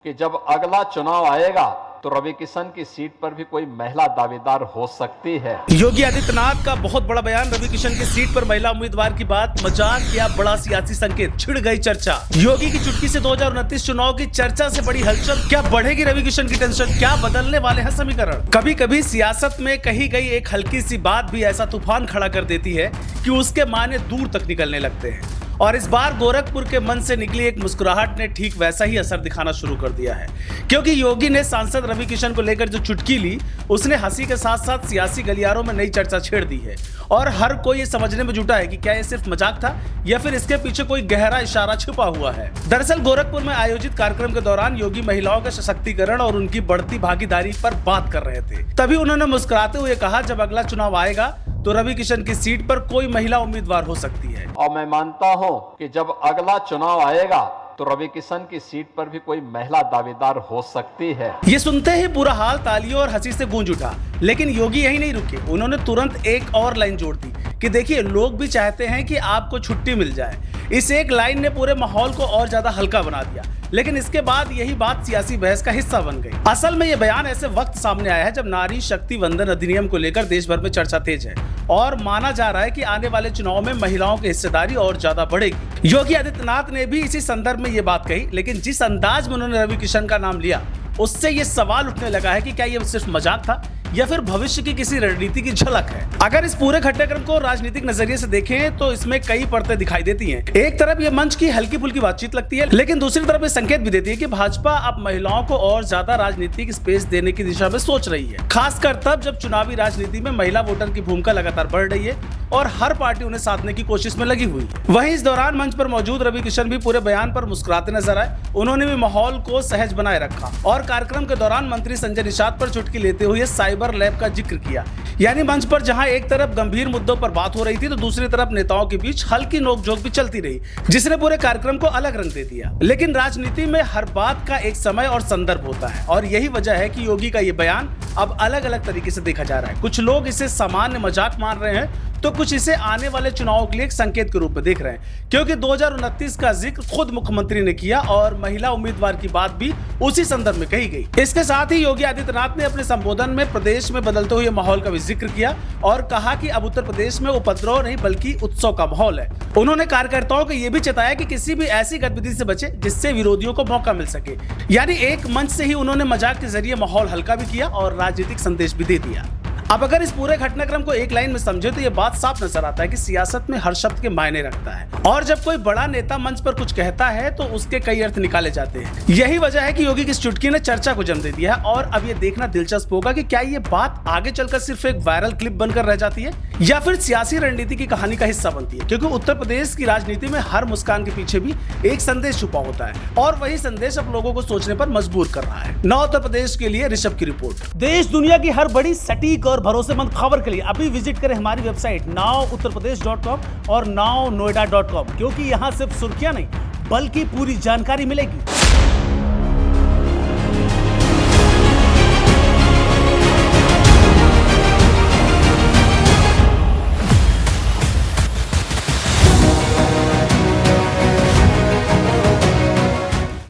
कि जब अगला चुनाव आएगा तो रवि किशन की सीट पर भी कोई महिला दावेदार हो सकती है। योगी आदित्यनाथ का बहुत बड़ा बयान, रवि किशन की सीट पर महिला उम्मीदवार की बात, मजाक या बड़ा सियासी संकेत, छिड़ गई चर्चा। योगी की चुटकी से 2029 चुनाव की चर्चा से बड़ी हलचल, क्या बढ़ेगी रवि किशन की टेंशन, क्या बदलने वाले हैं समीकरण। कभी कभी सियासत में कही गई एक हल्की सी बात भी ऐसा तूफान खड़ा कर देती है कि उसके मायने दूर तक निकलने लगते हैं। और इस बार गोरखपुर के मन से निकली एक मुस्कुराहट ने ठीक वैसा ही असर दिखाना शुरू कर दिया है, क्योंकि योगी ने सांसद रवि किशन को लेकर जो चुटकी ली, उसने हंसी के साथ साथ सियासी गलियारों में नई चर्चा छेड़ दी है। और हर कोई ये समझने में जुटा है कि क्या ये सिर्फ मजाक था या फिर इसके पीछे कोई गहरा इशारा छुपा हुआ है। दरअसल गोरखपुर में आयोजित कार्यक्रम के दौरान योगी महिलाओं के सशक्तिकरण और उनकी बढ़ती भागीदारी पर बात कर रहे थे। तभी उन्होंने मुस्कुराते हुए कहा, जब अगला चुनाव आएगा तो रवि किशन की सीट पर कोई महिला उम्मीदवार हो सकती है। और मैं मानता हूं कि जब अगला चुनाव आएगा तो रवि किशन की सीट पर भी कोई महिला दावेदार हो सकती है। ये सुनते ही पूरा हाल तालियों और हंसी से गूंज उठा। लेकिन योगी यही नहीं रुके, उन्होंने तुरंत एक और लाइन जोड़ दी कि देखिए, लोग भी चाहते हैं कि आपको छुट्टी मिल जाए। इस एक लाइन ने पूरे माहौल को और ज्यादा हल्का बना दिया। लेकिन इसके बाद यही बात सियासी बहस का हिस्सा बन गई। असल में ये बयान ऐसे वक्त सामने आया है जब नारी शक्ति वंदन अधिनियम को लेकर देश भर में चर्चा तेज है और माना जा रहा है कि आने वाले चुनाव में महिलाओं की हिस्सेदारी और ज्यादा बढ़ेगी। योगी आदित्यनाथ ने भी इसी संदर्भ में ये बात कही, लेकिन जिस अंदाज में उन्होंने रवि किशन का नाम लिया, उससे ये सवाल उठने लगा है कि क्या ये सिर्फ मजाक था या फिर भविष्य की किसी रणनीति की झलक है। अगर इस पूरे घटनाक्रम को राजनीतिक नजरिए से देखें तो इसमें कई परतें दिखाई देती हैं। एक तरफ ये मंच की हल्की फुल्की बातचीत लगती है, लेकिन दूसरी तरफ ये संकेत भी देती है कि भाजपा अब महिलाओं को और ज्यादा राजनीतिक स्पेस देने की दिशा में सोच रही है, खासकर तब जब चुनावी राजनीति में महिला वोटर की भूमिका लगातार बढ़ रही है और हर पार्टी उन्हें साधने की कोशिश में लगी हुई है। वहीं इस दौरान मंच पर मौजूद रवि किशन भी पूरे बयान पर मुस्कुराते नजर आए। उन्होंने भी माहौल को सहज बनाए रखा और कार्यक्रम के दौरान मंत्री संजय निषाद पर चुटकी लेते हुए साइबर लैब का जिक्र किया। यानी मंच पर जहां एक तरफ गंभीर मुद्दों पर बात हो रही थी तो दूसरी तरफ नेताओं के बीच हल्की नोकझोंक भी चलती रही, जिसने पूरे कार्यक्रम को अलग रंग दे दिया। लेकिन राजनीति में हर बात का एक समय और संदर्भ होता है और यही वजह है कि योगी का ये बयान अब अलग अलग तरीके से देखा जा रहा है। कुछ लोग इसे सामान्य मजाक मान रहे हैं तो कुछ इसे आने वाले चुनावों के लिए एक संकेत के रूप में देख रहे हैं, क्योंकि 2029 का जिक्र खुद मुख्यमंत्री ने किया और महिला उम्मीदवार की बात भी उसी संदर्भ में कही गई। इसके साथ ही योगी आदित्यनाथ ने अपने संबोधन में प्रदेश में बदलते हुए माहौल का भी जिक्र किया और कहा कि अब उत्तर प्रदेश में उपद्रव नहीं बल्कि उत्सव का माहौल है। उन्होंने कार्यकर्ताओं को यह भी चेताया कि किसी भी ऐसी गतिविधि से बचे जिससे विरोधियों को मौका मिल सके। यानी एक मंच से ही उन्होंने मजाक के जरिए माहौल हल्का भी किया और राजनीतिक संदेश भी दे दिया। अब अगर इस पूरे घटनाक्रम को एक लाइन में समझे तो ये बात साफ नजर आता है कि सियासत में हर शब्द के मायने रखता है और जब कोई बड़ा नेता मंच पर कुछ कहता है तो उसके कई अर्थ निकाले जाते हैं। यही वजह है कि योगी की इस चुटकी ने चर्चा को जन्म दे दिया है और अब ये देखना दिलचस्प होगा कि क्या ये बात आगे चलकर सिर्फ एक वायरल क्लिप बनकर रह जाती है या फिर सियासी रणनीति की कहानी का हिस्सा बनती है, क्योंकि उत्तर प्रदेश की राजनीति में हर मुस्कान के पीछे भी एक संदेश छुपा होता है और वही संदेश अब लोगों को सोचने पर मजबूर कर रहा है। नौ उत्तर प्रदेश के लिए ऋषभ की रिपोर्ट। देश दुनिया की हर बड़ी सटीक और भरोसेमंद खबर के लिए अभी विजिट करें हमारी वेबसाइट nowuttarpradesh.com और nownoida.com, क्योंकि यहाँ सिर्फ सुर्खियां नहीं बल्कि पूरी जानकारी मिलेगी।